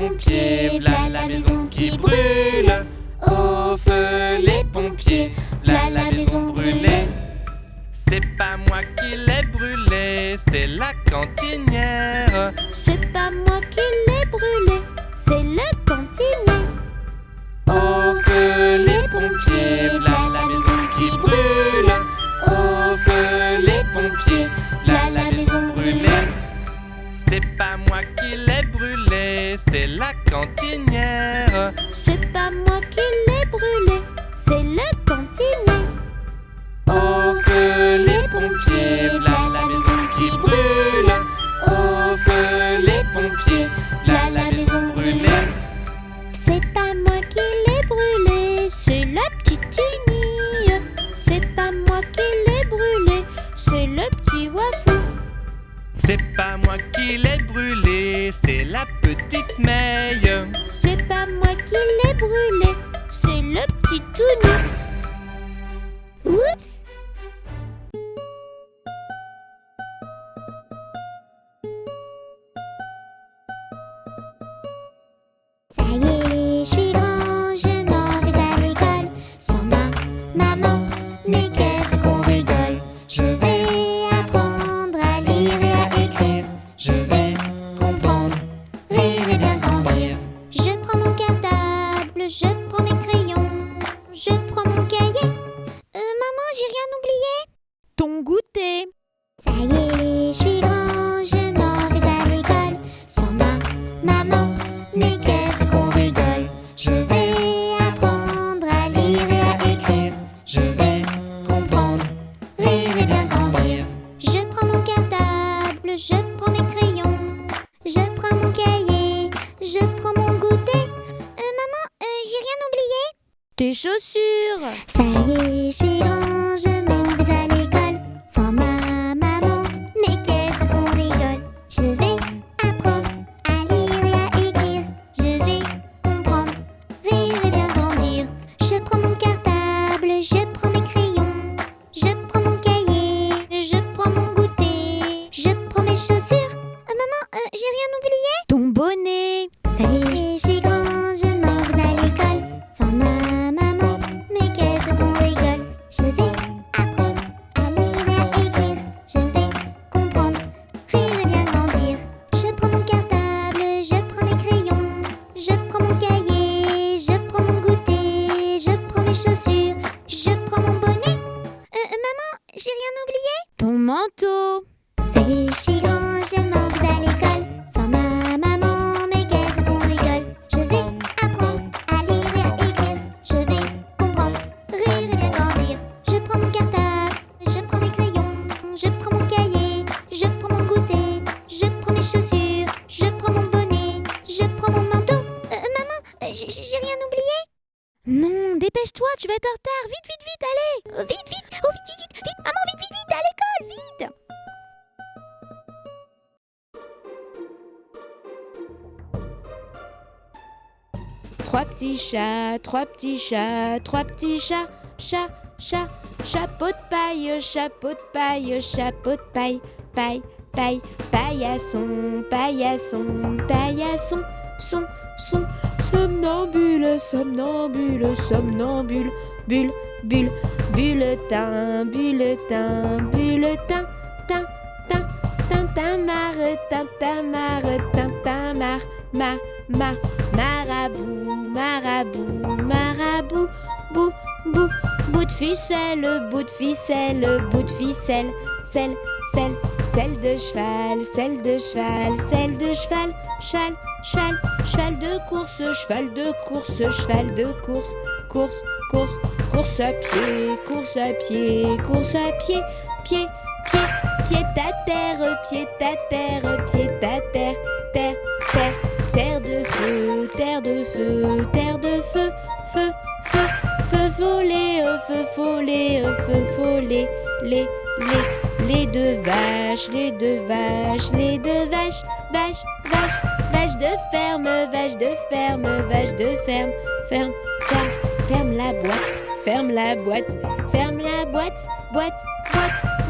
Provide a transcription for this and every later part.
pompiers, v'là la maison qui brûle. Au feu les pompiers, v'là la maison brûlée. C'est pas moi qui l'ai brûlée, c'est la cantinière. C'est pas moi qui l'ai brûlé, c'est le cantinier. Au feu les pompiers, v'là la maison qui brûle. Au feu les pompiers, v'là la maison brûlée. C'est pas moi qui l'ai brûlée, c'est la cantinière. C'est pas moi qui l'ai brûlé, c'est le cantinier. Au feu les pompiers, v'là la maison qui brûle. Au feu les pompiers, v'là la maison brûlée. C'est pas moi qui l'ai brûlé, c'est la petite Tini. C'est pas moi qui l'ai brûlé, c'est le petit Wafou. C'est pas moi qui l'ai brûlé, c'est la petite Meille. C'est pas moi qui l'ai brûlé, c'est le petit Touni. Oups! Ça y est, je suis grand, je m'en vais à l'école. Sans ma maman, mais qu'est-ce qu'on rigole. Je vais apprendre à lire et à écrire. Je vais comprendre, rire et bien grandir. Je prends mon cartable, je prends mes crayons, je prends mon cahier. Maman, j'ai rien oublié. Ton goûter. Ça y est, je suis grand, je m'en vais à l'école. Sans ma maman, mais qu'est-ce qu'on rigole. Je vais apprendre à lire et à écrire. Je vais comprendre, Rire et bien grandir. Je prends mon cartable, je prends mes crayons, je prends mon cahier, je prends mon goûter. Maman, j'ai rien oublié. Tes chaussures. Ça y est, je suis grand, je m'en vais à l'école. Sans ma maman, mais qu'est-ce qu'on rigole. Je vais apprendre à lire et à écrire. Je vais comprendre, rire et bien grandir. Je prends mon cartable, je prends mes crayons, je prends mon cahier, je prends mon goûter, je prends mes chaussures. Maman, j'ai rien oublié. Ton bonnet. Ça y est, je suis grand, je m'en vais à l'école. Sans ma maman, mais qu'est-ce qu'on rigole. Je vais apprendre à lire et à écrire. Je vais comprendre, rire et bien grandir. Je prends mon cartable, je prends mes crayons, je prends mon cahier, je prends mon goûter, je prends mes chaussures, je prends mon bonnet. Maman, j'ai rien oublié. Ton manteau. Ça y est, je suis grand, je m'en vais à l'école. Sans ma maman, mais qu'est-ce qu'on rigole. Je vais apprendre à lire et à écrire. Je vais comprendre, rire et bien grandir. Je prends mon cartable, je prends mes crayons, je prends mon cahier, je prends mon goûter, je prends mes chaussures, je prends mon bonnet, je prends mon manteau. Maman, j'ai rien oublié. Non, dépêche-toi, tu vas être en retard. Vite, vite, vite, allez. Vite, vite, oh vite, vite, vite, vite, maman, vite, vite, vite, à l'école, vite. Trois petits chats, trois petits chats, trois petits chats. Chat, chat, chapeau de paille, chapeau de paille, chapeau de paille. Paille, paille, paillasson, paillasson, paillasson. Son, son, somnambule, somnambule, somnambule. Bulle, bulle, bulletin, bulletin, bulletin. Tin, tin, tintamarre, tintamarre, tintamarre. Ma, marabout, marabout, marabout. Bou, bou, bout de ficelle, bout de ficelle, bout de ficelle. Selle, selle, selle de cheval, selle de cheval, selle de cheval. Cheval, cheval, cheval de course, cheval de course, cheval de course. Course, course, course à pied, course à pied, course à pied. Pied, pied, pied à terre, pied à terre, pied à terre. Terre, terre, terre de feu, terre de feu, terre de feu. Feu, feu, feu follet, feu follet, feu follet. Les deux vaches, les deux vaches, les deux vaches. Vache, vache, vache de ferme, vache de ferme, vache de ferme. Ferme, ferme, ferme la boîte, ferme la boîte, ferme la boîte. Boîte,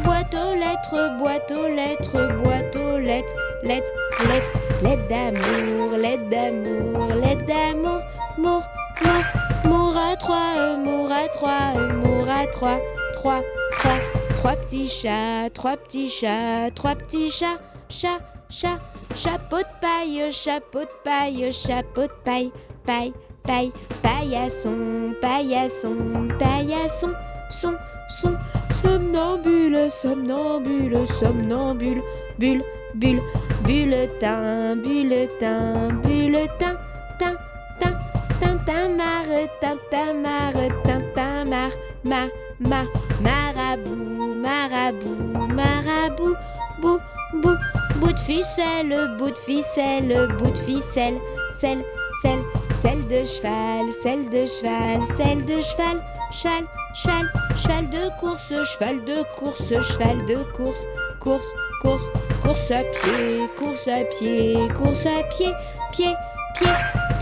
Boîte aux lettres, boîte aux lettres, boîte aux lettres. Lettres, lettres, lettres d'amour, lettres d'amour, lettres d'amour. Mour, mour, mour à trois, mour à trois, mour à trois. Trois, trois, trois petits chats, trois petits chats, trois petits chats. Chat, chat, chapeau de paille, chapeau de paille, chapeau de paille. Paille, paille, paillasson, paillasson, paillasson. Son, son, somnambule, somnambule, somnambule. Bulle, bulle, bulletin, bulletin, bulletin. Tin, tin, tintamarre, tintamarre, tintamarre. Ma, marabout, marabout, marabout. Bou, bou, bout de ficelle, bout de ficelle, bout de ficelle. Selle, selle, selle de cheval, selle de cheval, selle de cheval. Cheval, cheval, cheval de course, cheval de course, cheval de course. Course, course, course à pied, course à pied, course à pied. Pied, pied,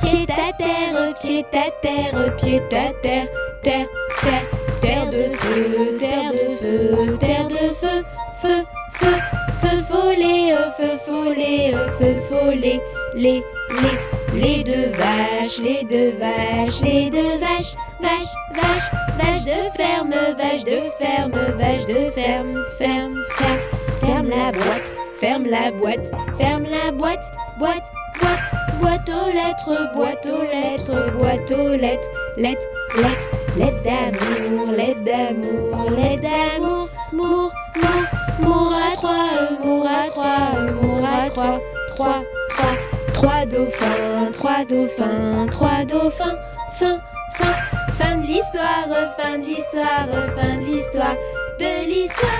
pied à terre, pied à terre, pied à terre. Terre, terre, terre de feu, terre de feu, terre de feu. Feu, feu, feu follet, feu follet, feu follet. Les deux vaches, les deux vaches, les deux vaches. Vache, vache, vache de ferme, vache de ferme, vache de ferme. Ferme, ferme, ferme la boîte, ferme la boîte, ferme la boîte. Boîte, boîte, boîte aux lettres, boîte aux lettres, boîte aux lettres. Lettres, lettres, lettres d'amour, lettres d'amour, lettres d'amour. Mour, mour, mour à trois, mour à trois, mour à trois. Trois, trois, trois dauphins, trois dauphins, trois dauphins. Fin, fin, fin de l'histoire, fin de l'histoire, fin de l'histoire, de l'histoire.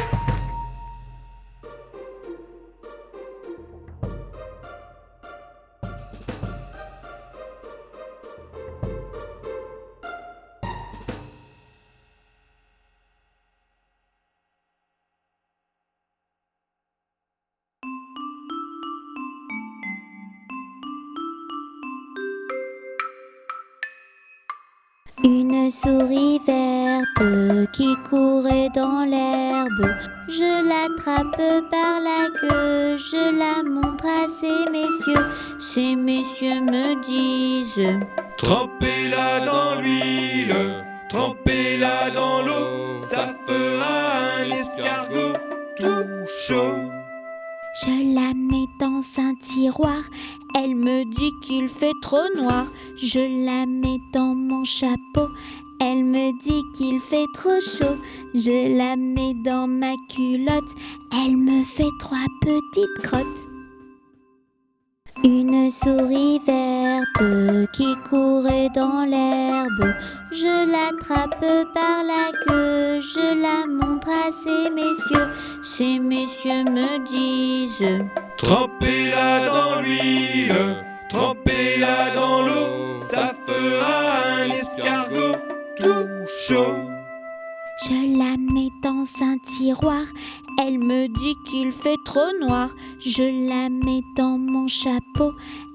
Une souris verte qui courait dans l'herbe. Je l'attrape par la queue, je la montre à ces messieurs. Ces messieurs me disent: Trempez-la dans l'huile, trempez-la dans l'eau, ça fera un escargot tout chaud. Je la mets dans un tiroir, elle me dit qu'il fait trop noir. Je la mets dans mon chapeau, elle me dit qu'il fait trop chaud. Je la mets dans ma culotte, elle me fait trois petites crottes. Une souris verte qui courait dans l'herbe. Je l'attrape par la queue, je la montre à ces messieurs. Ces messieurs me disent: Trempez-la dans l'huile, trempez-la dans l'eau, ça fera un escargot tout chaud. Je la mets dans un tiroir, elle me dit qu'il fait trop noir. Je la mets dans mon chapeau,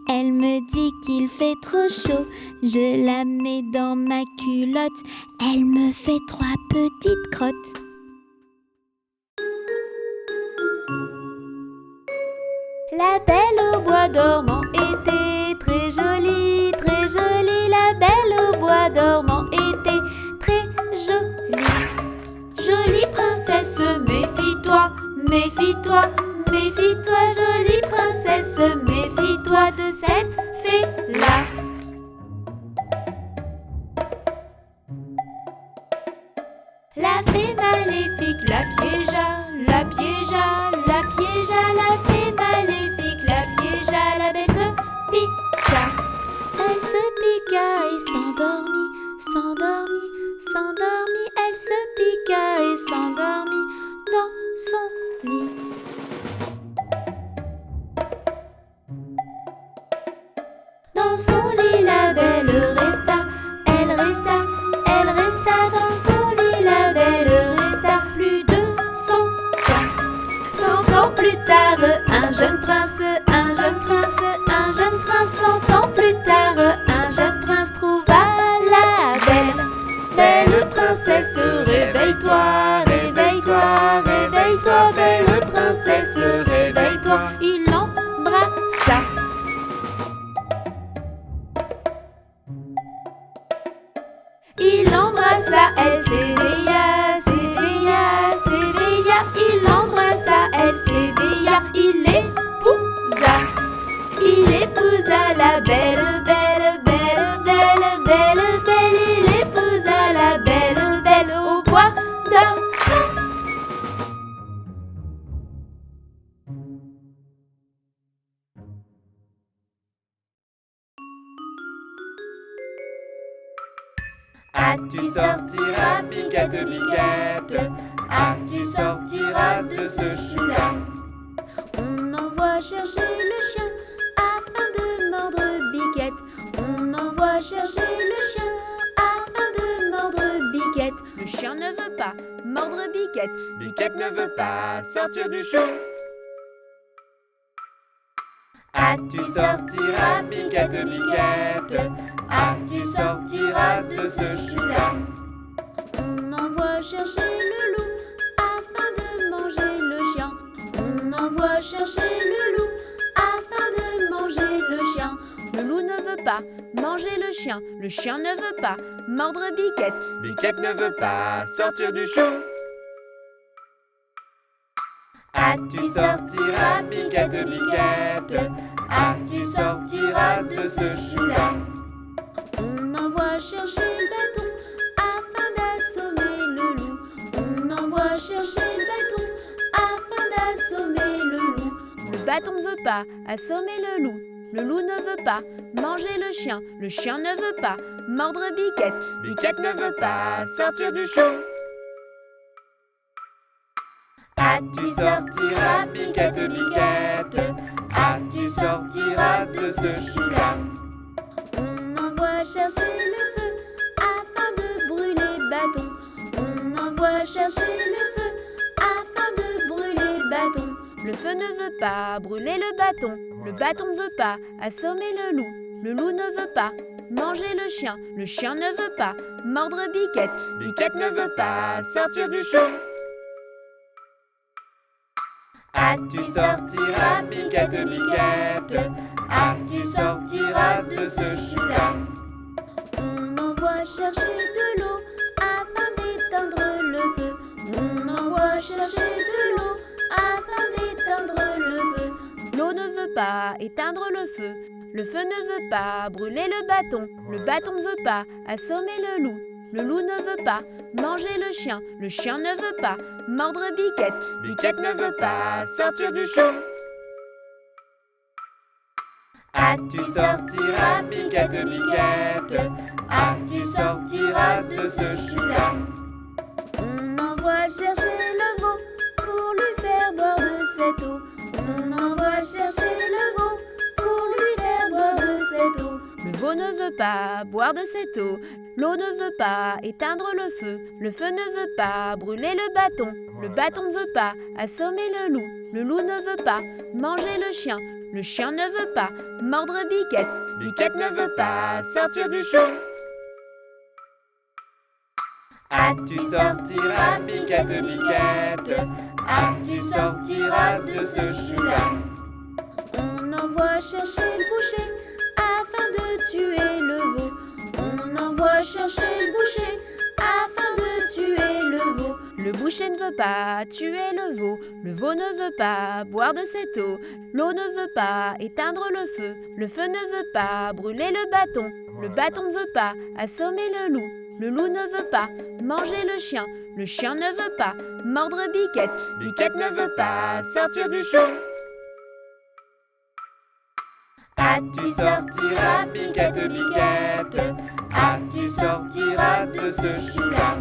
elle me dit qu'il fait trop chaud. Je la mets dans ma culotte, elle me fait trois petites crottes. La belle au bois dormant était très jolie, très jolie. La belle au bois dormant était très jolie. Jolie princesse, méfie-toi, méfie-toi, méfie-toi. Jolie princesse, méfie-toi de cette fée-là. La fée maléfique la piégea, la piégea, la piégea. La fée maléfique la piégea, la belle se piqua. Elle se piqua et s'endormit, s'endormit, s'endormit. Elle se piqua et s'endormit dans son lit. Dans son lit la belle resta, elle resta, elle resta. Dans son lit la belle resta plus de 100 ans. 100 ans plus tard, un jeune prince, un jeune prince, un jeune prince. 100 ans plus tard, un jeune prince trouva la belle, belle princesse. Réveille-toi, réveille-toi, la belle, belle, belle, belle, belle, belle. Il épousa la belle, belle au bois d'or. Ah, tu sortiras, Biquette, Biquette. Ah, tu sortiras de ce chou-là. On envoie chercher le chien afin de mordre Biquette. On envoie chercher le chien afin de mordre Biquette. Le chien ne veut pas mordre Biquette. Biquette ne veut pas sortir du chou. Ah, tu sortiras, Biquette, Biquette. Ah, tu sortiras de ce chou-là. On envoie chercher le loup afin de manger le chien. On envoie chercher le loup afin de manger le chien. Le loup ne veut pas manger le chien. Le chien ne veut pas mordre Biquette. Biquette ne veut pas sortir du chou. Ah, tu sortiras, Biquette, Biquette. Ah, tu sortiras de ce chou-là. On envoie chercher le bâton afin d'assommer le loup. On envoie chercher le bâton afin d'assommer le loup. Le bâton ne veut pas assommer le loup. Le loup ne veut pas manger le chien. Le chien ne veut pas mordre Biquette. Biquette ne veut pas sortir du chou. Ah, tu sortiras, Biquette, Biquette. Ah, tu sortiras de ce chou-là. On envoie chercher le feu afin de brûler bâton. On envoie chercher le feu afin de brûler bâton. Le feu ne veut pas brûler le bâton. Le bâton ne veut pas assommer le loup. Le loup ne veut pas manger le chien. Le chien ne veut pas mordre Biquette. Biquette ne veut pas sortir du chou. Ah, tu sortiras, Biquette, Biquette. Ah, tu sortiras de ce chou-là. On envoie chercher de l'eau afin d'éteindre le feu. On envoie chercher de l'eau afin d'éteindre le feu. L'eau ne veut pas éteindre le feu. Le feu ne veut pas brûler le bâton. Le bâton ne veut pas assommer le loup. Le loup ne veut pas manger le chien. Le chien ne veut pas mordre Biquette. Biquette ne veut pas sortir du chou. Ah, tu sortiras, Biquette, Biquette. Ah, tu sortiras de ce chou-là. On envoie chercher le veau pour lui faire boire de cette eau. On envoie chercher le veau pour lui faire boire de cette eau. Le veau ne veut pas boire de cette eau. L'eau ne veut pas éteindre le feu. Le feu ne veut pas brûler le bâton. Le bâton ne veut pas assommer le loup. Le loup ne veut pas manger le chien. Le chien ne veut pas mordre Biquette. Biquette ne veut pas sortir du chou. Ah, tu sortiras, Biquette, Biquette. Ah, tu sortiras de ce chou-là. On envoie chercher le boucher afin de tuer le veau. On envoie chercher le boucher afin de tuer le veau. Le boucher ne veut pas tuer le veau. Le veau ne veut pas boire de cette eau. L'eau ne veut pas éteindre le feu. Le feu ne veut pas brûler le bâton. Le bâton ne veut pas assommer le loup. Le loup ne veut pas manger le chien. Le chien ne veut pas mordre Biquette. Biquette ne veut pas sortir du chou. Ah, tu sortiras, Biquette, Biquette. Ah, tu sortiras de ce chou-là.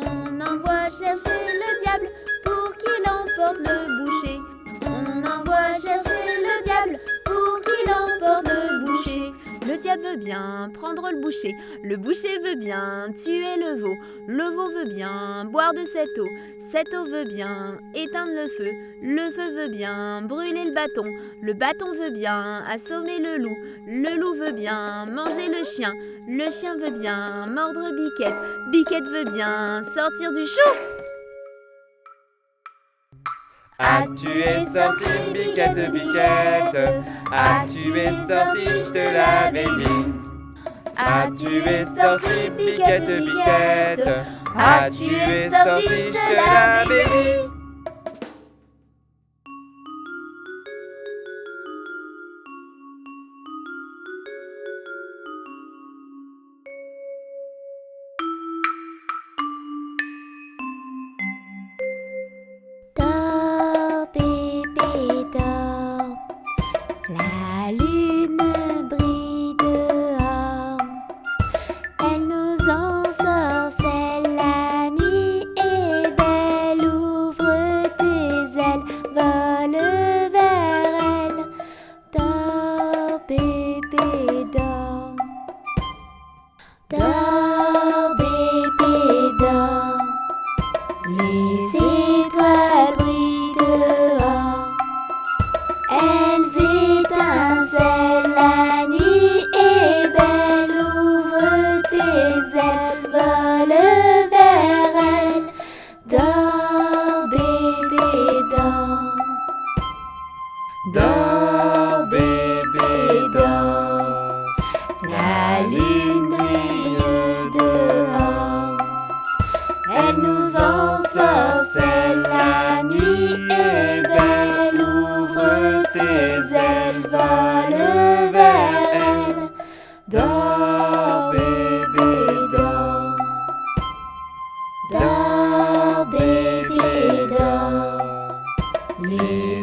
On envoie chercher le diable pour qu'il emporte le boucher. On envoie chercher le diable pour qu'il emporte le boucher. Le diable veut bien prendre le boucher. Le boucher veut bien tuer le veau. Le veau veut bien boire de cette eau. Cette eau veut bien éteindre le feu. Le feu veut bien brûler le bâton. Le bâton veut bien assommer le loup. Le loup veut bien manger le chien. Le chien veut bien mordre Biquette. Biquette veut bien sortir du chou. Ah, tu es sorti, Biquette, Biquette. Ah, tu es sorti, je te l'avais dit. Ah, tu es sorti, Biquette, Biquette. Ah, tu es sorti, je te l'avais dit. La lune brille dehors, elle nous ensorcelle. La nuit est belle, ouvre tes ailes, vole vers elle. Dors bébé, dors. Dors bébé, dors. Les étoiles brillent dehors, elles étincellent. La nuit est belle, ouvre tes ailes, vole vers elle. Dors bébé, dors. Dors bébé, dors. La lune brille dehors, elle nous ensorcelle. La nuit est belle, ouvre tes ailes, vole vers elle. Dors bébé, dors. Dors bébé, dors. Les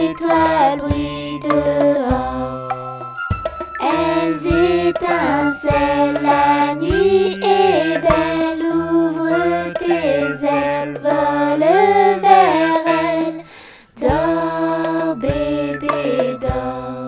étoiles brillent dehors, elles étincellent. La nuit est belle, ouvre tes ailes, vole vers elle. Dors bébé, dors.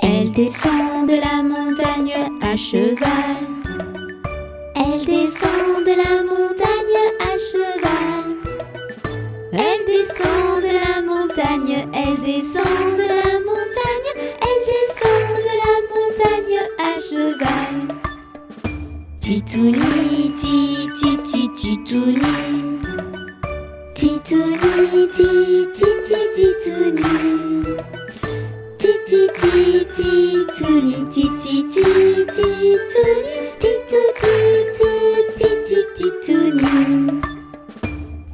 Elle descend de la montagne à cheval. Elle descend de la montagne à cheval. Elle descend de la montagne, elle descend de la montagne, elle descend de la montagne à cheval. Titouni, titouni. Titouni, titouni. Titouni, titouni.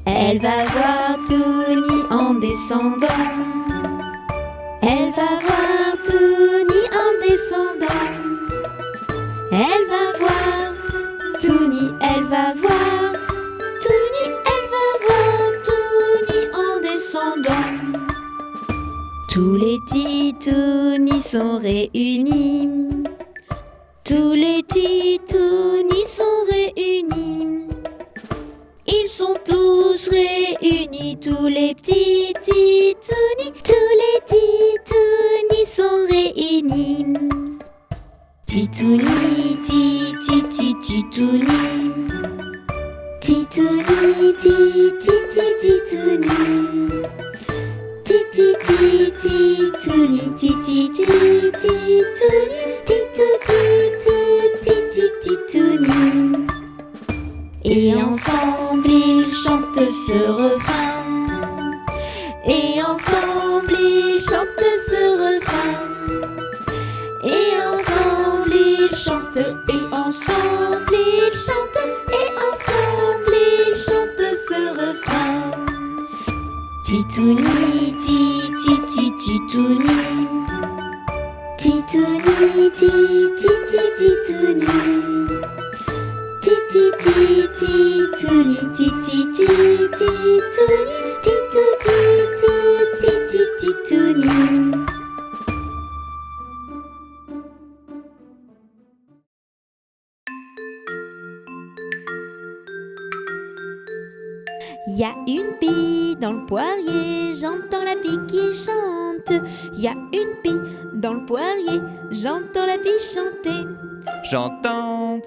Elle va voir Touni en descendant. Elle va voir Touni en descendant. Elle va voir Touni, elle va voir Touni, elle va voir Touni en descendant. Tous les titounis sont réunis. Tous les titounis sont réunis. Ils sont tous réunis, tous les petits titounis. Tous les titounis sont réunis. Titouni, titouni. Titouni, titouni. Titouni, titouni. Et ensemble ils chantent ce refrain. Et ensemble ils chantent ce refrain. Et ensemble ils chantent. Et ensemble ils chantent. Et ensemble ils chantent ce refrain. Titouni, titouni. Titouni, titouni. Titouni. Y a une pie dans le poirier, j'entends la pie qui chante. Y a une pie dans le poirier, j'entends la pie chanter. J'entends,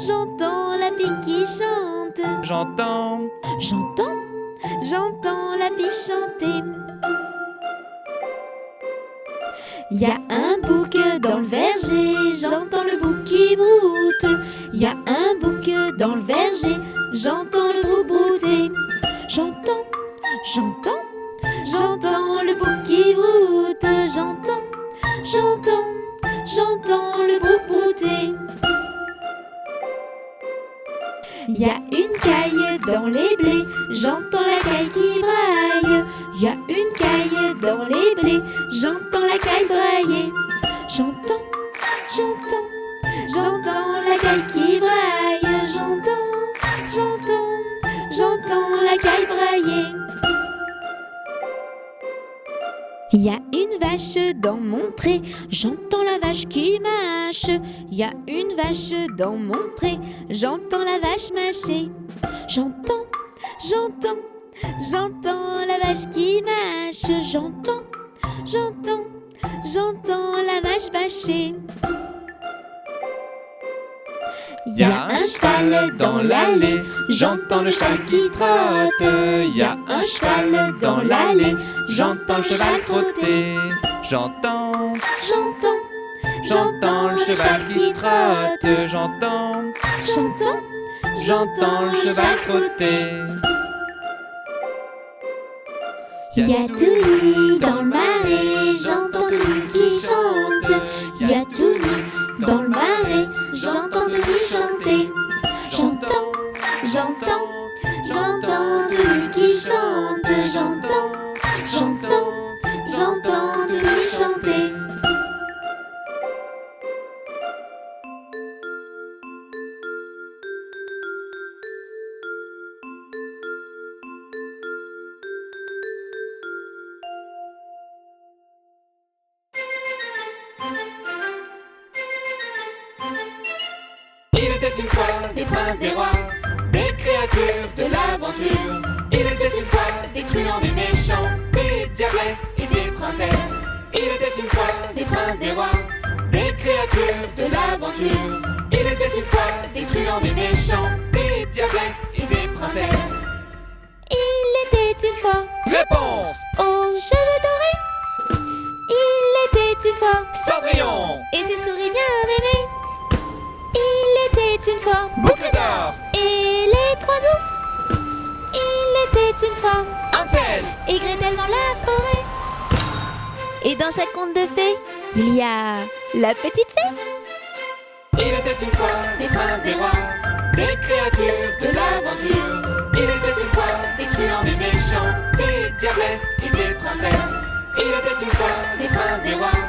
J'entends la pie qui chante. j'entends, J'entends la pie chanter. Y a un bouc dans le verger, j'entends le bouc qui broute. Y a un bouc dans le verger, j'entends le bouc brouter. J'entends le bouc qui broute. J'entends le bouc brouter. Y a une caille dans les blés, j'entends la caille qui braille. y a une caille dans les blés, j'entends la caille brailler. J'entends, j'entends, j'entends la caille qui braille. J'entends, j'entends, j'entends la caille brailler. Il y a une vache dans mon pré, j'entends la vache qui mâche. Il y a une vache dans mon pré, j'entends la vache mâcher. J'entends, j'entends, j'entends la vache qui mâche. J'entends, j'entends, j'entends la vache bâcher. Il y a un cheval dans l'allée, j'entends le cheval qui trotte. Il y a un cheval dans l'allée, j'entends le cheval trotter. J'entends, J'entends, j'entends le cheval qui trotte. J'entends, j'entends, j'entends le cheval trotter. Il y a Touli dans le marais, j'entends Touli qui chante. Il y a Touli dans le marais, j'entends Touli chanter. J'entends, j'entends, j'entends Touli qui chante. J'entends, j'entends, j'entends Touli chanter. Il était une fois des princes, des rois, des créatures de l'aventure. Il était une fois des truands, des méchants, des diablesses et des princesses. Il était une fois des princes, des rois, des créatures de l'aventure. Il était une fois des truands, des méchants, des diablesses et des princesses. Il était une fois Réponse! aux cheveux dorés. Il était une fois Cendrillon! et ses souris bien aimées. Il était une fois Boucle d'or! et les trois ours. Il était une fois Hansel! et Gretel dans la forêt. Et dans chaque conte de fées, il y a la petite fée. Il était une fois des princes, des rois, des créatures de l'aventure. Il était une fois des truands, des méchants, des diablesses et des princesses. Il était une fois des princes, des rois,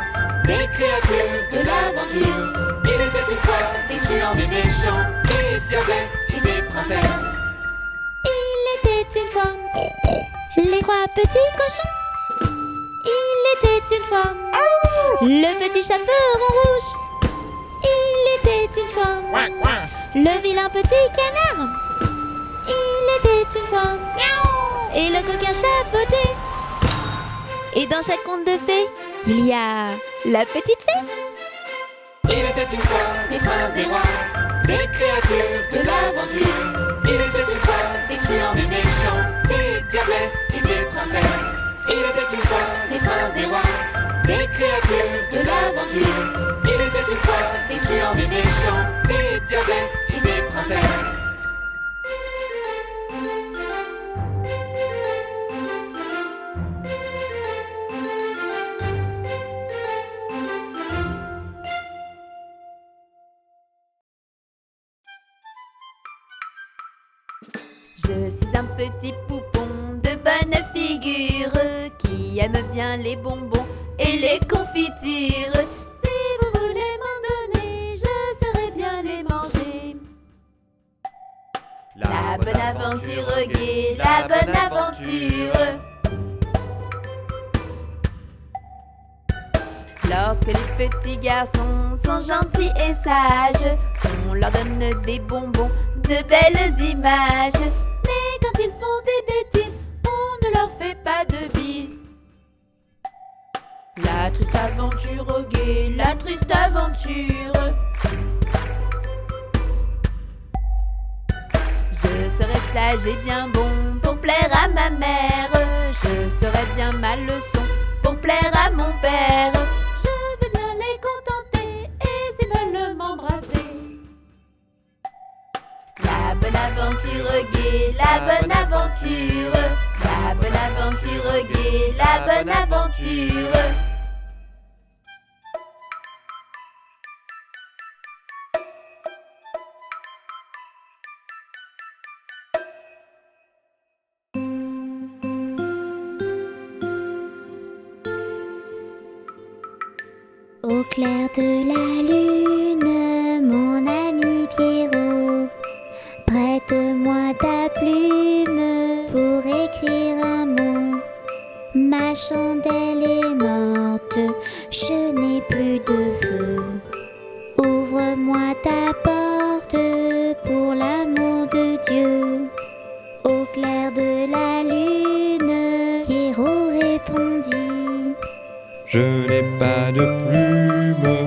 des créatures de l'aventure. Il était une fois des truands, des méchants, des diablesses et des princesses. Il était une fois les trois petits cochons. Il était une fois le petit chaperon rouge. Il était une fois le vilain petit canard. Il était une fois et le coquin chapeauté. Et dans chaque conte de fées, il y a la petite fée. Il était une fois des princes, des rois, des créatures de l'aventure. Il était une fois des truands, des méchants, des diablesses et des princesses. Il était une fois des princes, des rois, des créatures de l'aventure. Il était une fois des truands, des méchants, des diablesses et des princesses. Je suis un petit poupon de bonne figure qui aime bien les bonbons et les confitures. Si vous voulez m'en donner, je saurai bien les manger. La bonne aventure gaie, la bonne aventure. Lorsque les petits garçons sont gentils et sages, on leur donne des bonbons, de belles images. Mais quand ils font des bêtises, on ne leur fait pas de bises. La triste aventure gaie, la triste aventure. Je serai sage et bien bon pour plaire à ma mère. Je serai bien ma leçon pour plaire à mon père. Je veux bien les contenter et s'ils veulent m'embrasser. La bonne aventure gaie, la bonne aventure. La bonne aventure gaie, la bonne aventure. Au clair de la lune, mon ami Pierrot, prête-moi ta plume pour écrire un mot. Ma chandelle est morte, je n'ai plus de feu. Ouvre-moi ta porte pour l'amour de Dieu. Au clair de la lune, Pierrot répondit: Je n'ai pas de plume,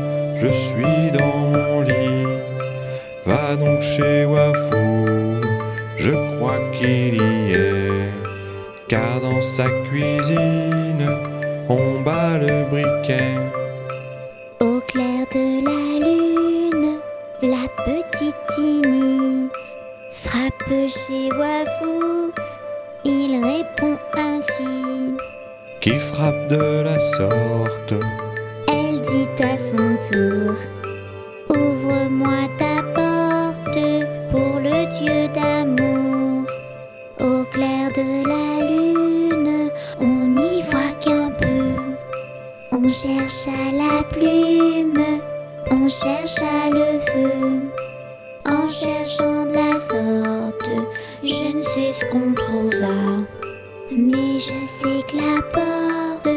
je suis dans mon lit. Va donc chez Wafou, je crois qu'il y est. Car dans sa cuisine, on bat le briquet. Au clair de la lune, la petite Tini frappe chez Wafou. Il répond ainsi: Qui frappe de la sorte? Elle dit à son tour: Ouvre-moi ta porte pour le Dieu d'amour. Au clair de la lune, on n'y voit qu'un peu. On cherche à la plume, on cherche à le feu. En cherchant de la sorte, je ne sais ce qu'on trouva. Mais je sais que la porte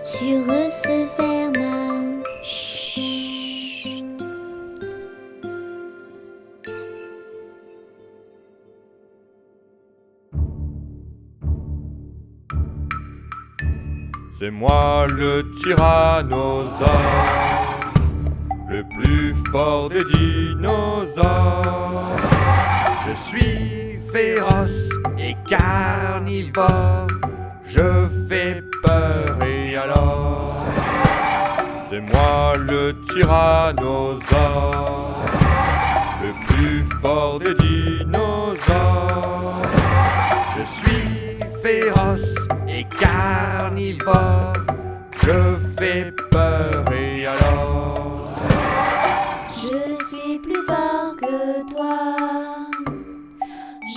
sur eux se ferma. Chut. C'est moi le tyrannosaure, le plus fort des dinosaures. Je suis féroce et carnivore, je fais peur et alors C'est moi le tyrannosaure, le plus fort des dinosaures. je suis féroce et carnivore, je fais peur et alors Je suis plus fort que toi.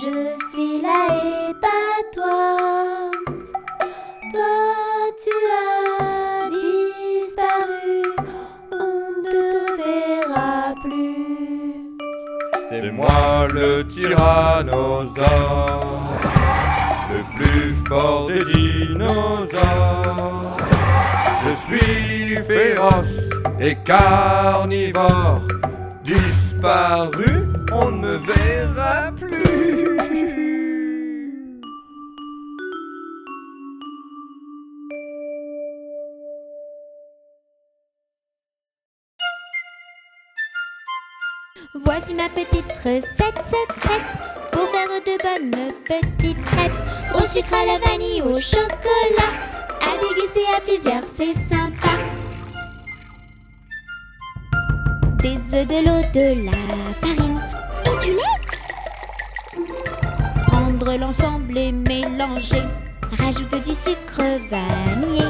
Je suis là et pas toi. Toi, tu as disparu. On ne te reverra plus. C'est moi le tyrannosaure, le plus fort des dinosaures. Je suis féroce et carnivore, disparu, on ne me verra plus. Voici ma petite recette secrète pour faire de bonnes petites crêpes au sucre, à la vanille, au chocolat. À déguster à plusieurs, c'est sympa. Des œufs, de l'eau, de la farine et du lait. Prendre l'ensemble et mélanger. Rajoute du sucre vanillé.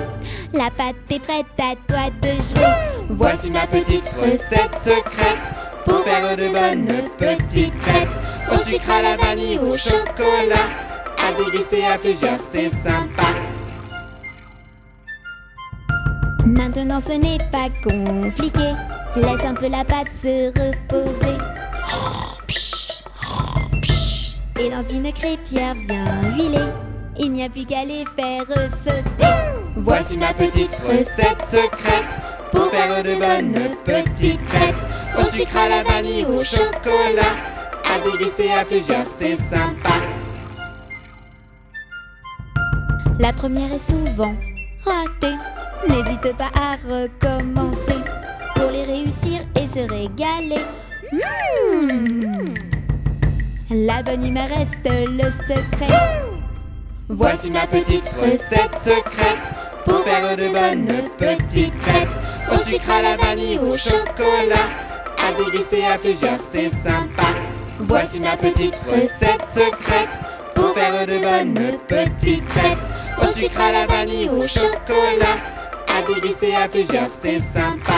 La pâte est prête, à toi de jouer. Voici ma petite recette secrète pour faire de bonnes petites crêpes au sucre, à la vanille, au chocolat. À déguster à plusieurs, c'est sympa. Maintenant ce n'est pas compliqué. Laisse un peu la pâte se reposer. Et dans une crêpière bien huilée, il n'y a plus qu'à les faire sauter. Voici ma petite recette secrète pour faire de bonnes petites crêpes au sucre, à la vanille, au chocolat. À déguster à plusieurs, c'est sympa. La première est souvent ratée. N'hésite pas à recommencer pour les réussir et se régaler. La bonne humeur reste le secret. Voici ma petite recette secrète pour faire de bonnes petites crêpes au sucre, à la vanille, au chocolat. À déguster à plusieurs, c'est sympa. Voici ma petite recette secrète pour faire de bonnes petites crêpes au sucre, à la vanille, au chocolat. À déguster à plusieurs, c'est sympa.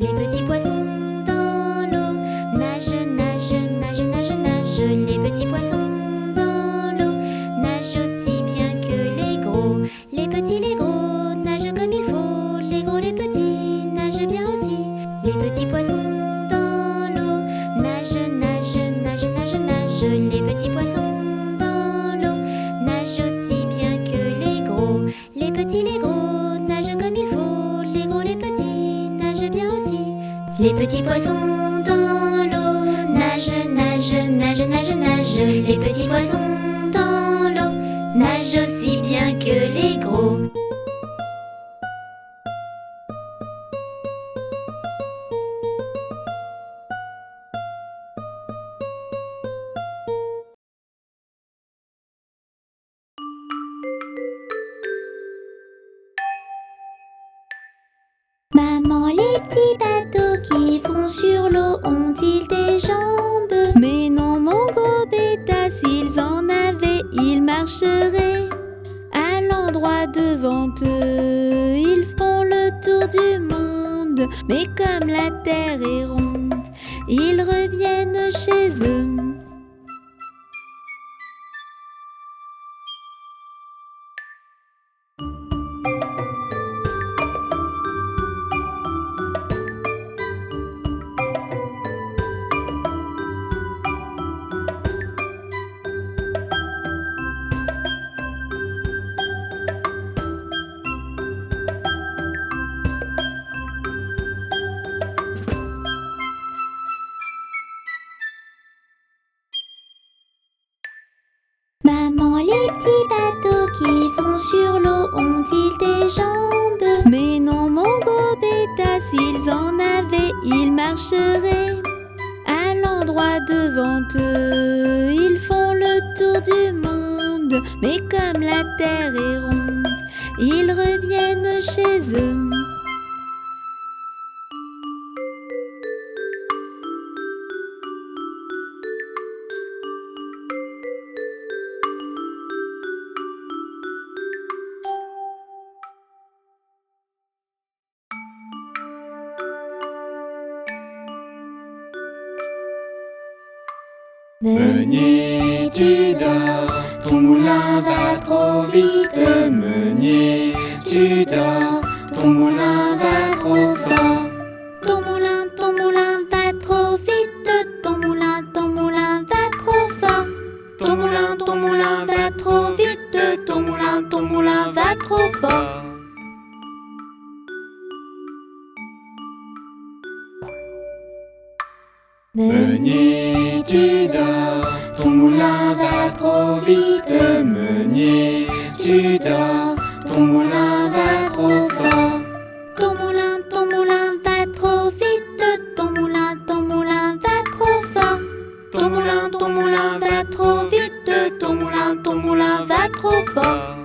Les petits poissons dans l'eau nagent, nagent, nagent, nagent, nagent. Les petits poissons dans l'eau nagent aussi bien que les gros. Les petits, les gros nagent comme il faut. Les gros, les petits nagent bien aussi. Les petits poissons dans l'eau nagent, nagent, nagent, nagent, nagent. Les petits poissons dans l'eau nagent aussi bien que les gros. Les petits, les gros nagent comme il faut. Les gros, les petits nagent bien aussi. Les petits poissons dans l'eau nagent, nagent, nagent, nagent, nagent. Les petits poissons dans l'eau nagent aussi bien que les gros. Maman, les petits bateaux qui vont sur l'eau ont-ils des jambes? Mais non, mon gros bêta, s'ils en avaient, ils marcheraient à l'endroit devant eux. Ils font le tour du monde, mais comme la terre est ronde, ils reviennent chez eux. Maman, les petits bateaux qui vont sur l'eau ont-ils des jambes? Mais non, mon gros bêta, s'ils en avaient, ils marcheraient à l'endroit devant eux. Ils font le tour du monde, mais comme la terre est ronde, ils reviennent chez eux. Meunier, tu dors, ton moulin va trop vite. Meunier, tu dors, ton moulin va trop fort. Ton moulin va trop vite. Ton moulin va trop fort. Ton moulin va trop vite. Ton moulin va trop fort. Meunier, tu dors, ton moulin va trop vite. Meunier, tu dors, ton moulin va trop fort. Ton moulin va trop vite. Ton moulin va trop fort. Ton moulin va trop vite. Ton moulin va trop fort.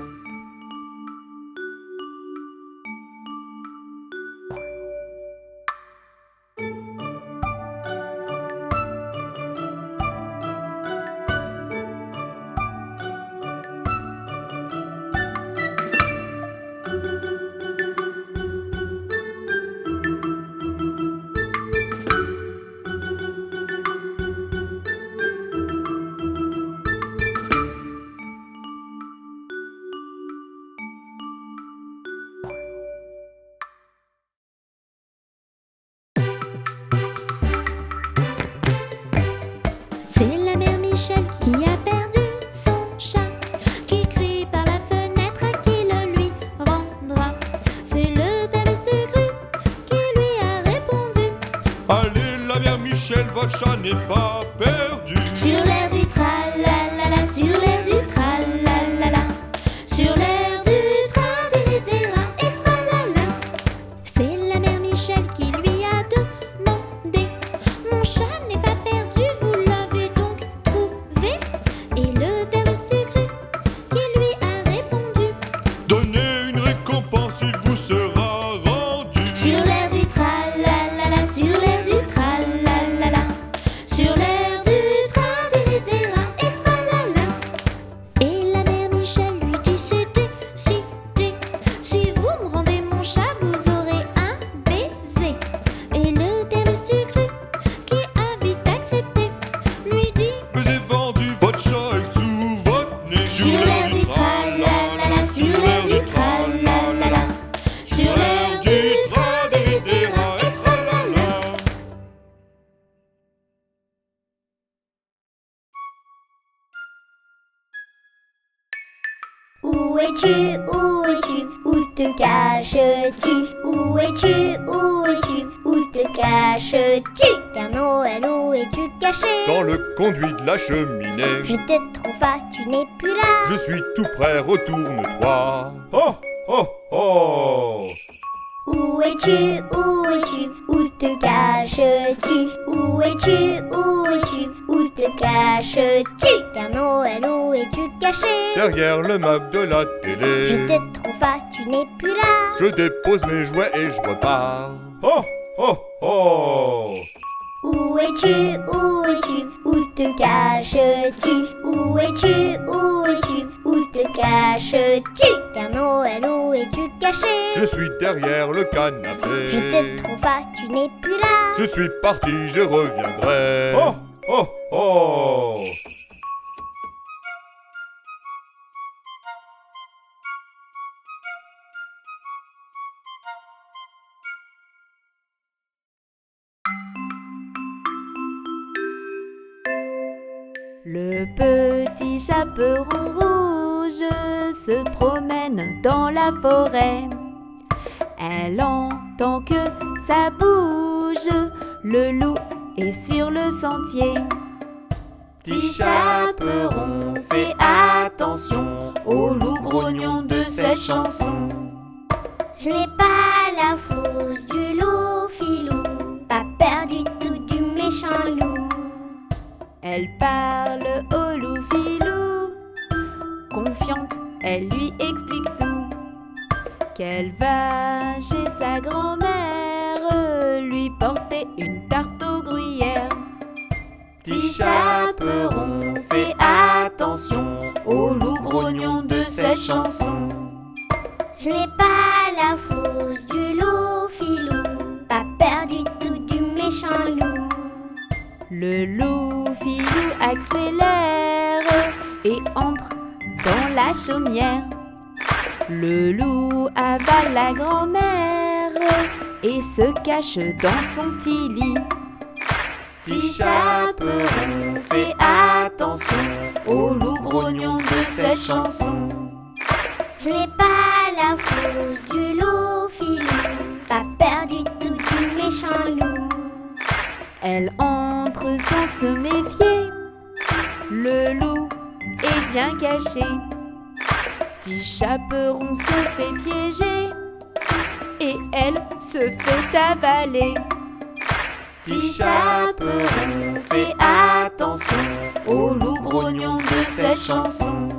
C'est la mère Michel qui a perdu son chat, qui crie par la fenêtre à qui le lui rendra. C'est le père Lustucru qui lui a répondu: Allez, la mère Michel, votre chat n'est pas perdu. sur l'air du tralalala, sur l'air du tralalala, sur l'air du tra-diri-dira et tralala. C'est la mère Michel qui lui a demandé: mon chat n'est pas perdu, vous l'avez donc trouvé? Et le père Lustucru qui lui a répondu: Donnez une récompense, il vous sera rendu. sur l'air du tralalala, sur l'air du tralalala, sur l'air du tra-diri-dira et tralala. Et la mère Michel lui dit: c'est décidé, si vous me rendez mon chat, vous aurez un baiser. Et es-tu? Où es-tu? Où te caches-tu? Où es-tu? Où es-tu? Où te caches-tu? Père Noël, où es-tu caché? Dans le conduit de la cheminée. Je te trouve pas, tu n'es plus là. Je suis tout prêt, retourne-toi. Oh, oh, oh. Où es-tu? Où es-tu? Où te caches-tu? Où es-tu? Où es-tu? Où te caches-tu? Père Noël, où es-tu caché? Derrière le meuble de la télé. Je te trouve pas, tu n'es plus là. Je dépose mes jouets et je repars. Oh, oh, oh. Où es-tu? Où es-tu? Où te caches-tu? Où es-tu? Où es-tu? Où te caches-tu? Père Noël, où es-tu caché? Je suis derrière le canapé. Je te trouve pas, tu n'es plus là. Je suis parti, je reviendrai. Oh, oh, oh. Le petit chaperon rouge se promène dans la forêt. Elle entend que ça bouge, le loup est sur le sentier. Petit chaperon, fais attention au loup grognon de cette chanson. Je n'ai pas la frousse du loup filou, pas peur du tout du méchant loup. Elle parle au loup filou, confiante, elle lui explique tout. Qu'elle va chez sa grand-mère lui porter une tarte aux gruyères. Petit chaperon, fais attention au loup grognon de cette chanson. Je n'ai pas la frousse du loup filou, pas peur du tout du méchant loup. Le loup filou accélère et entre dans la chaumière. Le loup avale la grand-mère et se cache dans son petit lit. Petit chaperon, fais attention au loup grognon de cette chanson. Je n'ai pas la frousse du loup filou, pas peur du tout du méchant loup. Elle entre sans se méfier, le loup est bien caché. Petit chaperon se fait piéger et elle se fait avaler. Petit chaperon, fais attention au loup grognon de cette chanson.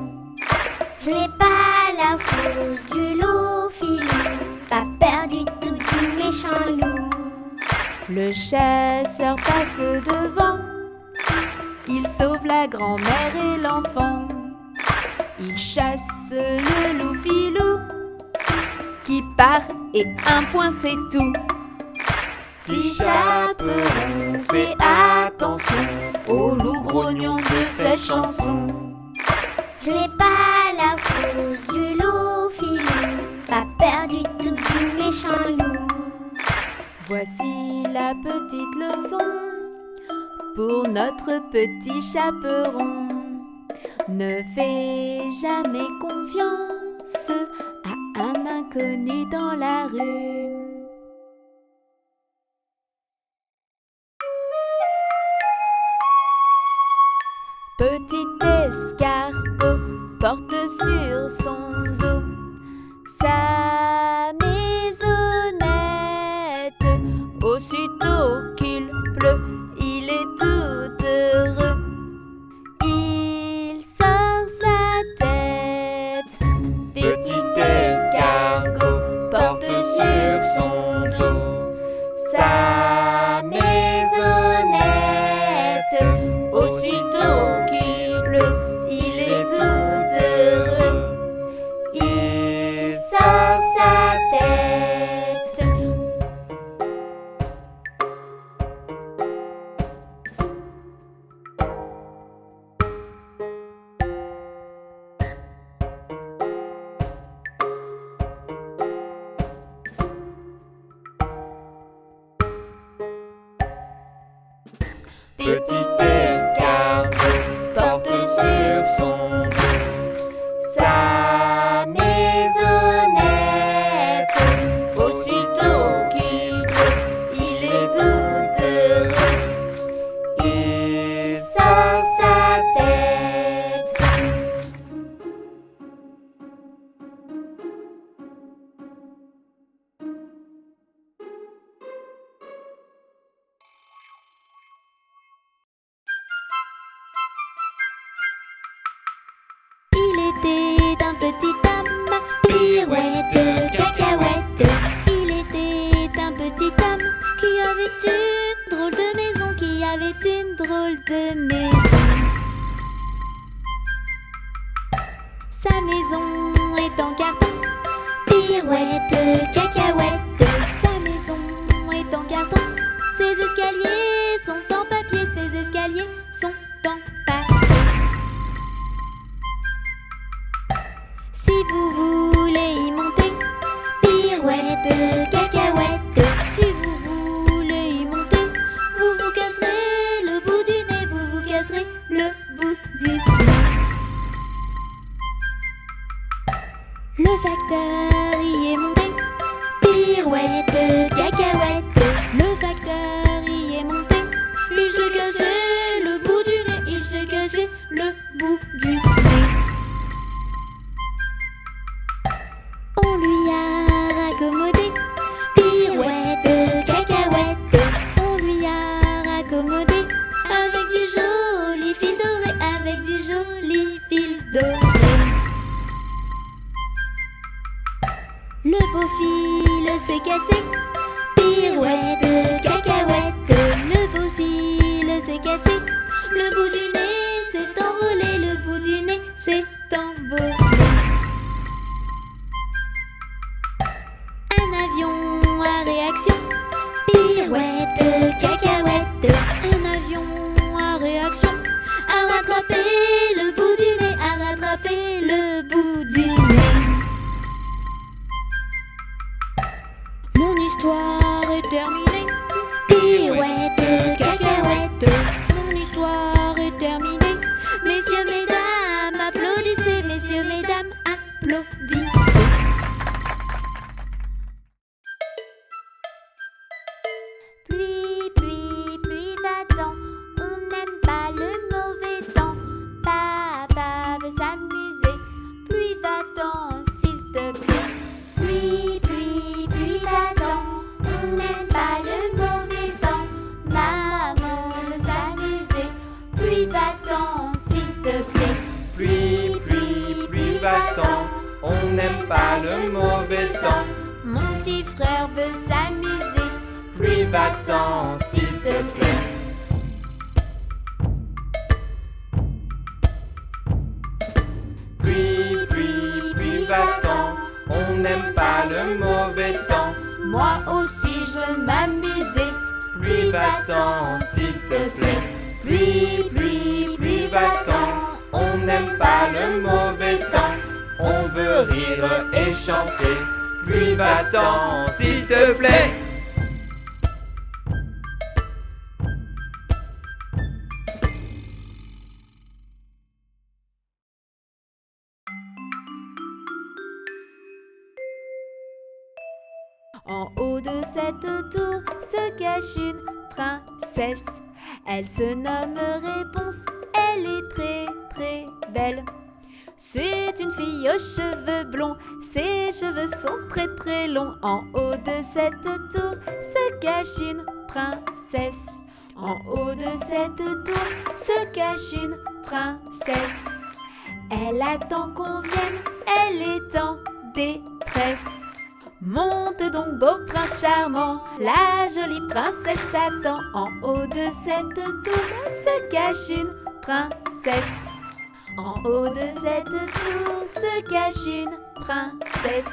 Je n'ai pas la frousse du loup filou, pas peur du tout du méchant loup. Le chasseur passe devant, il sauve la grand-mère et l'enfant. Il chasse le loup filou qui part et un point c'est tout. Petit chaperon, fais attention au loup grognon de cette chanson. Je n'ai pas la frousse du loup filou, pas peur du tout du méchant loup. Voici la petite leçon pour notre petit chaperon. Ne fais jamais confiance à un inconnu dans la rue. Petit escargot porte sur son dos sa maisonnette. Aussitôt qu'il pleut, il est tout heureux. Il sort sa tête. Petit escargot porte sur son dos sa maisonnette. Aussitôt qu'il pleut, il est tout heureux. Il sort sa tête. Petit escargot porte sur son dos sa maisonnette. drôle de maison. Sa maison est en carton. Pirouette, cacahuète. Sa maison est en carton. Ses escaliers sont en papier. Ses escaliers sont en papier. Si vous voulez y monter, Pirouette, cacahuète. si vous voulez y monter, vous vous casserez le bout du nez. Vous vous casserez le bout du nez. Le facteur y est monté. Pirouette, cacahuète. Le facteur y est monté. Il s'est cassé le bout du nez. Il s'est cassé le bout du nez. On lui a raccommodé. Pirouette, cacahuète. On lui a raccommodé. Avec du joli fil doré. Avec du joli fil doré. Le beau fil s'est cassé. Pirouette, cacahuète. Le beau fil s'est cassé. Le bout du nez s'est envolé. Le bout du nez s'est envolé. Un avion à réaction. Pirouette, cacahuète. Un avion à réaction. A rattrapé le bout du nez. A rattrapé le bout du nez. Mon histoire est terminée. Pirouette, cacahuète. Mon histoire est terminée. Messieurs, mesdames, applaudissez. Messieurs, mesdames, applaudissez. Pluie, pluie, pluie, va-t'en. On n'aime pas le mauvais temps. Papa veut s'amuser. Pluie, va-t'en, s'il te plaît. Pluie, pluie, pluie, va-t'en. On n'aime pas le mauvais temps. Maman veut s'amuser. Pluie, va-t'en, s'il te plaît. Pluie, pluie, pluie, va-t'en. On n'aime pas le mauvais temps. Mon petit frère veut s'amuser. Pluie, va-t'en, s'il te plaît. Pluie, pluie, pluie, va-t'en. On n'aime pas le mauvais temps. Moi aussi je veux m'amuser. Pluie, va-t'en, s'il te plaît. Pluie, pluie, pluie, va-t'en. On n'aime pas le mauvais temps. On veut rire et chanter. Pluie, va-t'en, s'il te plaît. En haut de cette tour se cache une princesse. Elle se nomme Réponse, elle est très très belle. C'est une fille aux cheveux blonds, ses cheveux sont très très longs. En haut de cette tour se cache une princesse. En haut de cette tour se cache une princesse. Elle attend qu'on vienne, elle est en détresse. Monte donc beau prince charmant, la jolie princesse t'attend. En haut de cette tour se cache une princesse. En haut de cette tour se cache une princesse.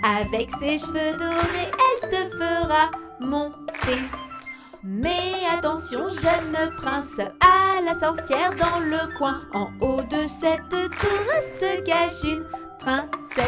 Avec ses cheveux dorés, elle te fera monter. Mais attention, jeune prince, à la sorcière dans le coin. En haut de cette tour se cache une princesse.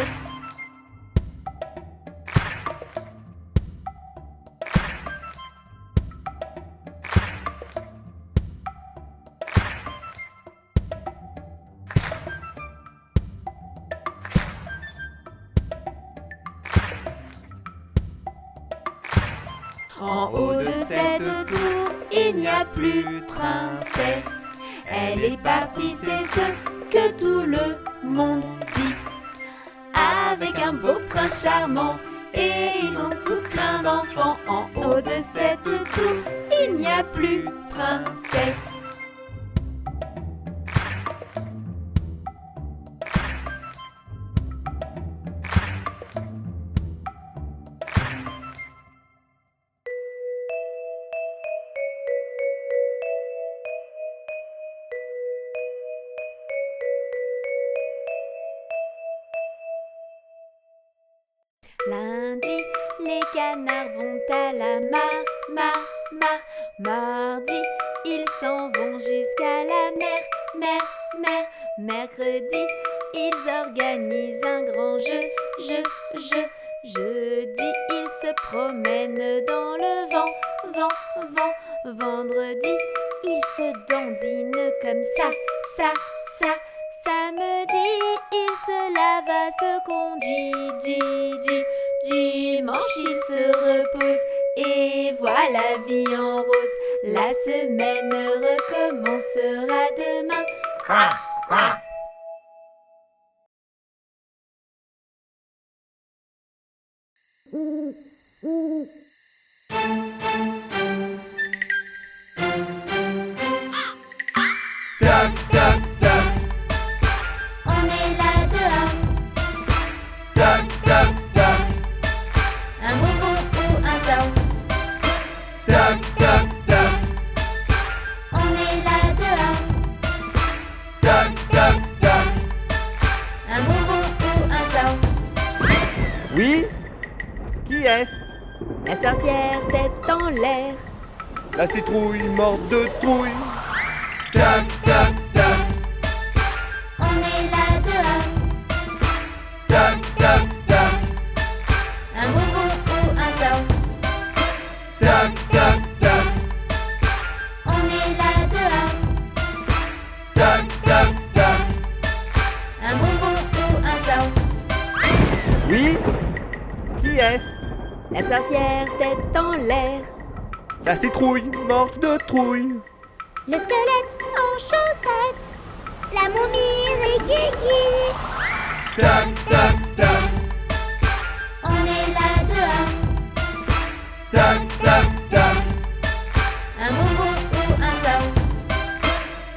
En haut de cette tour, il n'y a plus de princesse. Elle est partie, c'est ce que tout le monde dit. Avec un beau prince charmant, et ils ont tout plein d'enfants. En haut de cette tour, il n'y a plus de princesse. lundi, les canards vont à la mardi, ils s'en vont jusqu'à la mer. Mercredi, ils organisent un grand jeu. Jeudi, ils se promènent dans le vent. Vendredi, ils se dandinent comme ça. Samedi, ils se lavent à ce qu'on dit. Dimanche, ils se reposent et voilà la vie en rose. La semaine recommencera demain. Tac, tac, tac. On est là dehors. Tac, tac, tac. Un bonbon ou un sort. Tac, tac, tac. On est là dehors. Tac, tac, tac. Un bonbon ou un sort. Oui? Qui est-ce? La sorcière tête en l'air. La citrouille morte de trouille. Tac, tac, tac. On est là dehors. Tac, tac, tac. Un bonbon ou un sort. Tac, tac, tac. On est là dehors. Tac, tac, tac. Un bonbon ou un sort. Oui? Qui est-ce? La sorcière tête en l'air. La citrouille morte de trouille. Le squelette en chaussettes. La momie rikiki. Tac, tac, tac. On est là dehors. Tac, tac, tac. Un bonbon ou un sort.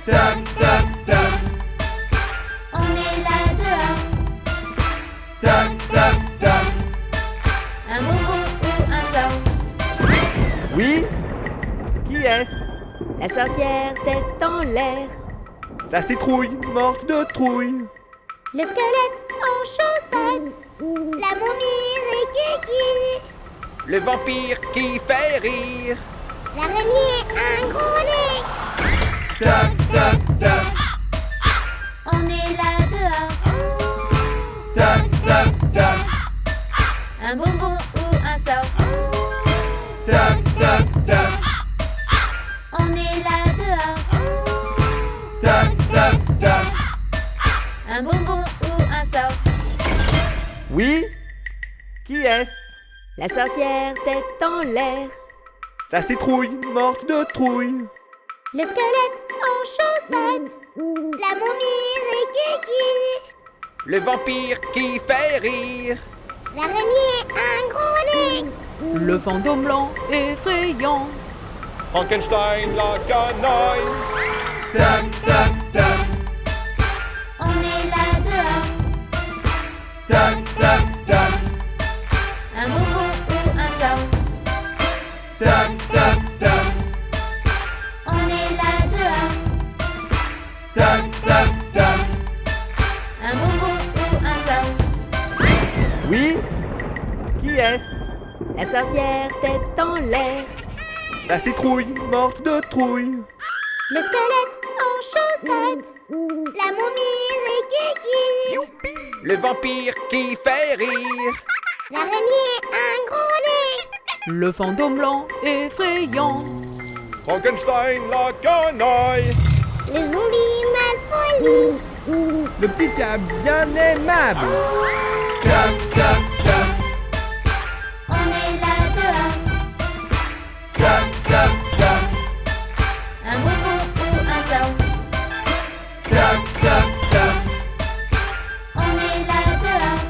Tac, tac, tac. On est là dehors. Tac, tac, tac. Un bonbon ou un sort. Oui? Qui est-ce? La sorcière tête en l'air. La citrouille morte de trouille. Le squelette en chaussettes. La momie rikiki. Le vampire qui fait rire. L'araignée un gros nez. Tac, tac, tac. On est là dehors. Tac, tac, tac. Un bonbon ou un sort. Tac, tac, tac. On est là dehors. Tac, tac, tac. Un bonbon ou un sort. Oui? Qui est-ce? La sorcière tête en l'air. La citrouille morte de trouille. Le squelette en chaussettes. La momie rikiki. Le vampire qui fait rire. L'araignée un gros nez. Le fantôme blanc effrayant. Frankenstein la canaille. Tac, tac, tac. On est là dehors. Tac, tac, tac. Un bonbon ou un sort. Tac, tac, tac. On est là dehors. Tac, tac, tac. Un bonbon ou un sort. Oui? Qui est-ce? La sorcière tête en l'air. La citrouille morte de trouille. Le squelette en chaussettes. La momie rikiki. Le vampire qui fait rire. L'araignée un gros nez. Le fantôme blanc effrayant. Frankenstein la canaille. Les zombies mal polis. Le petit diable bien aimable. Tac, tac, tac. On est là dehors. Tac, tac, tac. Un bonbon ou un sort. Tac, tac, tac. On est là dehors.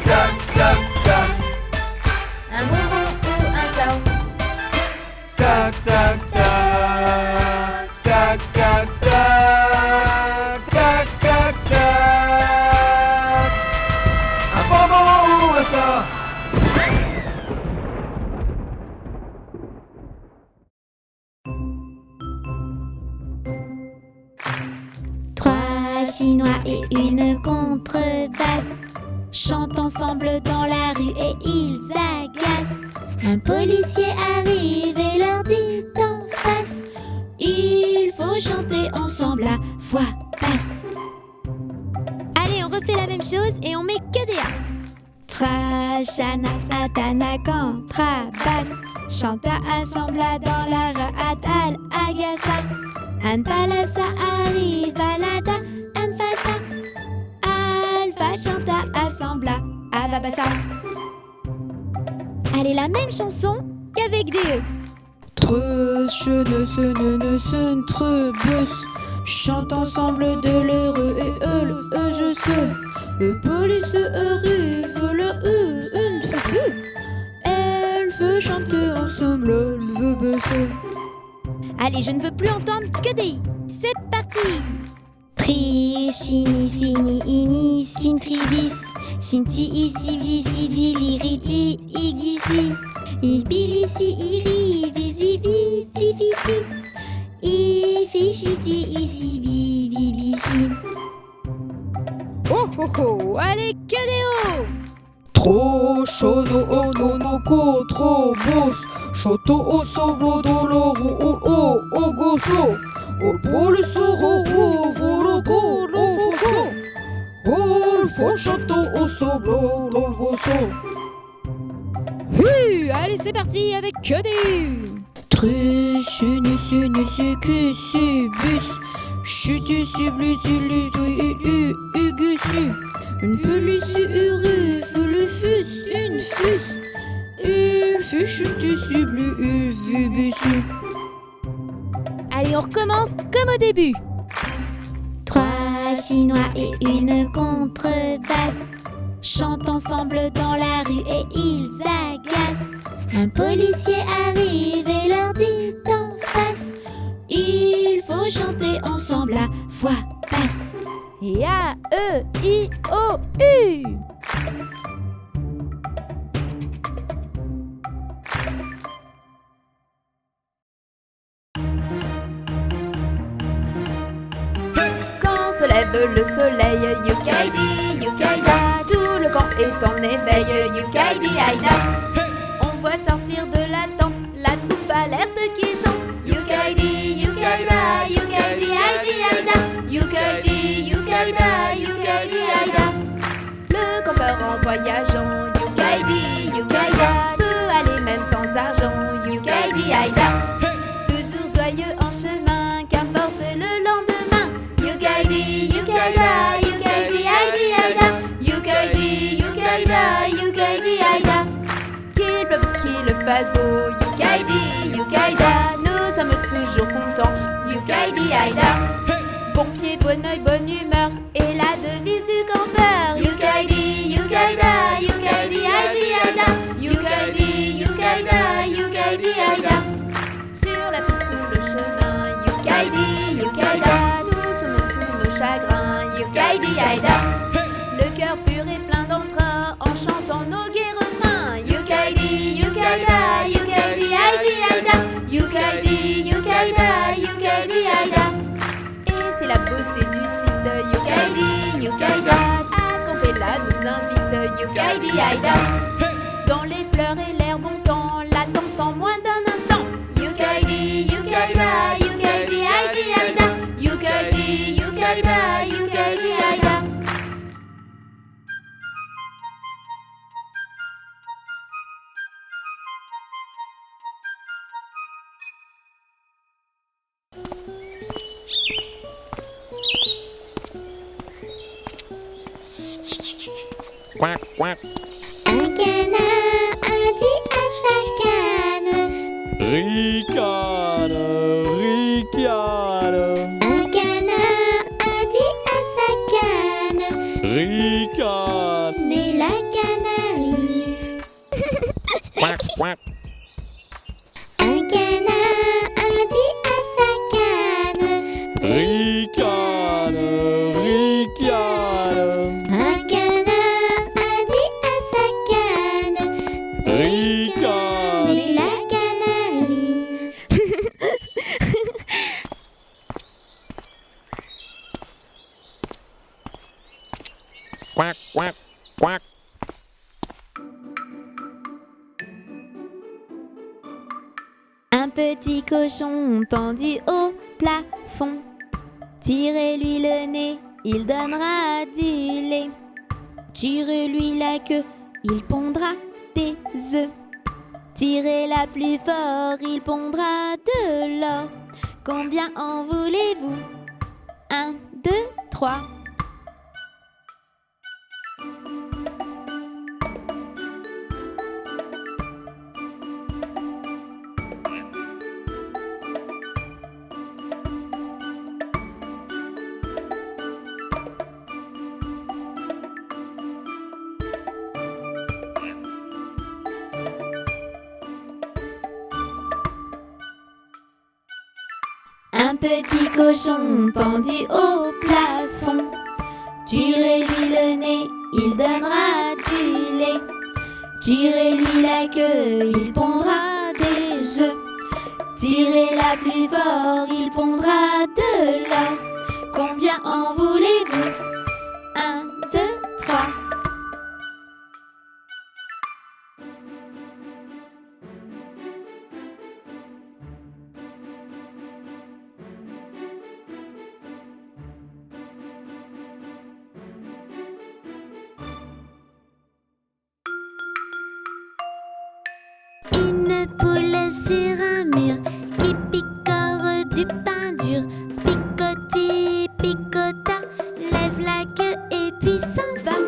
Tac, tac, tac. Un bonbon ou un sort. Tac, tac, tac. Tac, tac, tac. Tac, tac, tac. Un bonbon ou un sort. Trois Chinois et une contrebasse chantent ensemble dans la rue et ils agacent. Un policier arrive et leur dit d'en face: il faut chanter ensemble, la voix passe. Allez, on refait la même chose et on met que des A. Trashana, satana, contrabasse, chanta ensemble dans la rue, atal, agassa. An palasa arrive, alada, anfasa. Alpha chanta ensemble, avabassa. Allez, la même chanson qu'avec des E. Trebus, chante ensemble de l'heureux et le je sais. Le police arrive, le une fessée. Elle veut chanter ensemble, elle veut baisser. Allez, je ne veux plus entendre que des I. C'est parti. Tri, chini, sini, ini, sintribis. Shinti, isi, visi, diliriti, igisi. Ibilisi, iri, visi, viti, visi. Ifishiti, isi, bibisi. Oh oh oh, allez, que des O. Trop chaud, oh no no ko, trop boss. Choto au soblo doloro, oh oh gosso. Oh police, oh vologo, lo fosso. Oh faut chanter au soblo, lo gosso. Oui, allez, c'est parti avec que des U. Truche, nusu, subus. Chutu, sublutu, ugusu. Une peluche, le fus, une fus. Il fut chutu, sublu, vubusu. Allez, on recommence comme au début. 3 Chinois et une contrebasse chantent ensemble dans la rue et ils agacent. Un policier arrive et leur dit d'en face: il faut chanter ensemble, la voix passe. Et A, E, I, O, U. Quand se lève le soleil, yukaidi, yukaida, tout le camp est en éveil, yukaidi, aïda. On voit sortir de la tente la troupe alerte qui chante, yukaidi, yukaida, yukaidi, aïdi, aïda, yukaidi, yukaida, yukaidi, aïda. Le campeur en voyageant, yukaidi, yukaida, peut aller même sans argent, yukaidi, aïda. Toujours joyeux en chemin, qu'importe le lendemain, yukaidi, yukaida, yukaidi, aïdi, aïda, yukaidi, yukaida, yukaidi, aïda. Qu'il pleuve ou qu'il fasse beau, yukaidi, yukaida, nous sommes toujours contents, yukaidi, aïda. Bon pied, bon oeil, bonne humeur, et la devise du campeur, yukaidi, yukaida, yukaidi, aïdi, aïda, yukaidi, yukaida, yukaidi, aïda. Sur la piste ou le chemin, yukaidi, yukaida, nous sommes tous nos chagrins, yukaidi, aïda. Le cœur pur et plein d'entrain, en chantant nos gai refrains, yukaidi, yukaida, yukaidi, aïdi, aïda, yukaidi, yukaida, yukaidi, aïda. Et c'est la beauté du site, yukaidi, yukaida, à camper là nous invite, yukaidi, aïda. Dans les fleurs et l'air bon temps, l'attente en moins d'un instant, yukaidi, yukaida, yukaidi, aïdi, aïda, yukaidi, yukaida, yukaidi, aïda. Quack, quack. Un canard a dit à sa canne: Ricane, ricane, un canard a dit à sa canne: ricane. mais la canarie. Quack, quack. Un canard a dit à sa canne: Ricane, ricane, un canard a dit à sa canne: ricane. mais la canarie. Quack, quack, quack. Un petit cochon pendu au plafond. Tirez-lui le nez, il donnera du lait. Tirez-lui la queue, il pondra des œufs. Tirez-la plus fort, il pondra de l'or. Combien en voulez-vous? 1, 2, 3. Un petit cochon pendu au plafond. Tirez-lui le nez, il donnera du lait. Tirez-lui la queue, il pondra des œufs. Tirez-la plus fort, il pondra de l'or. Combien en voulez-vous? 1, 2, 3. Une poule sur un mur qui picore du pain dur. Picoti, picota, lève la queue et puis s'en va.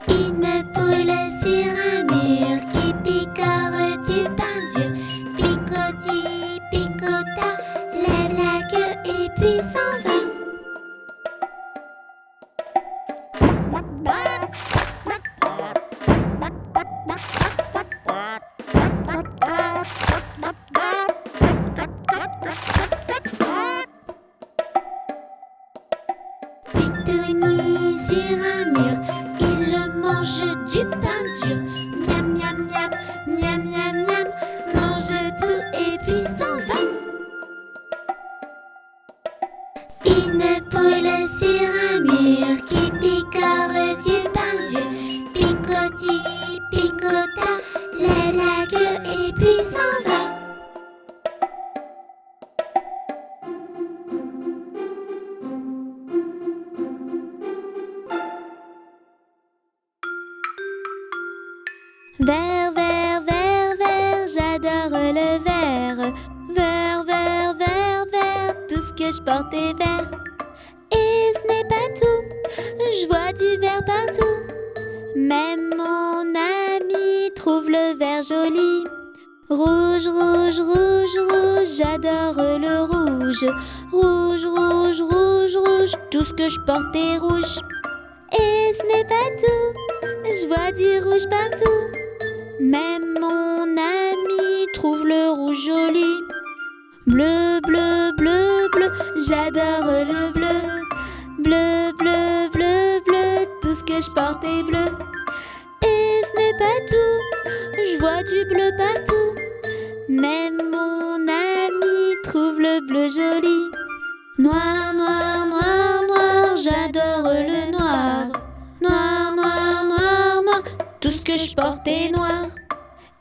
Une poule sur un mur qui picore du pain dur. Picoti, picota, lève la queue et puis s'en va. Titouni sur un mur, il mange du pain dur. Miam, miam, miam, miam, miam, miam, mange tout et puis s'en va. Une poule sur un mur qui picore du pain dur. Picoti, picota, lève la queue et puis s'en va. Vert, vert, vert, vert, j'adore le vert. Vert, vert, vert, vert, tout ce que je porte est vert. Et ce n'est pas tout, je vois du vert partout. Même mon ami trouve le vert joli. Rouge, rouge, rouge, rouge, j'adore le rouge. Rouge, rouge, rouge, rouge, tout ce que je porte est rouge. Et ce n'est pas tout, je vois du rouge partout. Même mon ami trouve le rouge joli. Bleu, bleu, bleu, bleu, j'adore le bleu. Bleu, bleu, bleu, bleu, tout ce que je porte est bleu. Et ce n'est pas tout, je vois du bleu partout. Même mon ami trouve le bleu joli. Noir, noir, noir, noir, j'adore le noir. Noir, noir, noir, noir, tout ce que je porte est noir.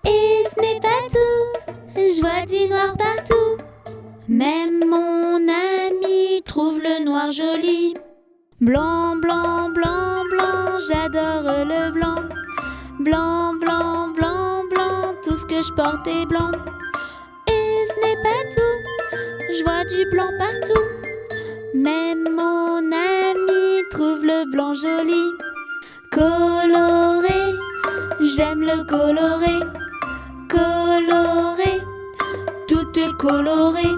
Et ce n'est pas tout, je vois du noir partout. Même mon ami trouve le noir joli. Blanc, blanc, blanc, blanc, j'adore le blanc. Blanc, blanc, blanc, blanc, tout ce que je porte est blanc. Et ce n'est pas tout, je vois du blanc partout. Même mon ami trouve le blanc joli. Coloré, j'aime le coloré. Coloré, tout est coloré.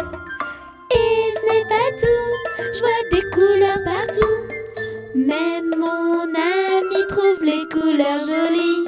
Et ce n'est pas tout, je vois des couleurs partout. Même mon ami trouve les couleurs jolies.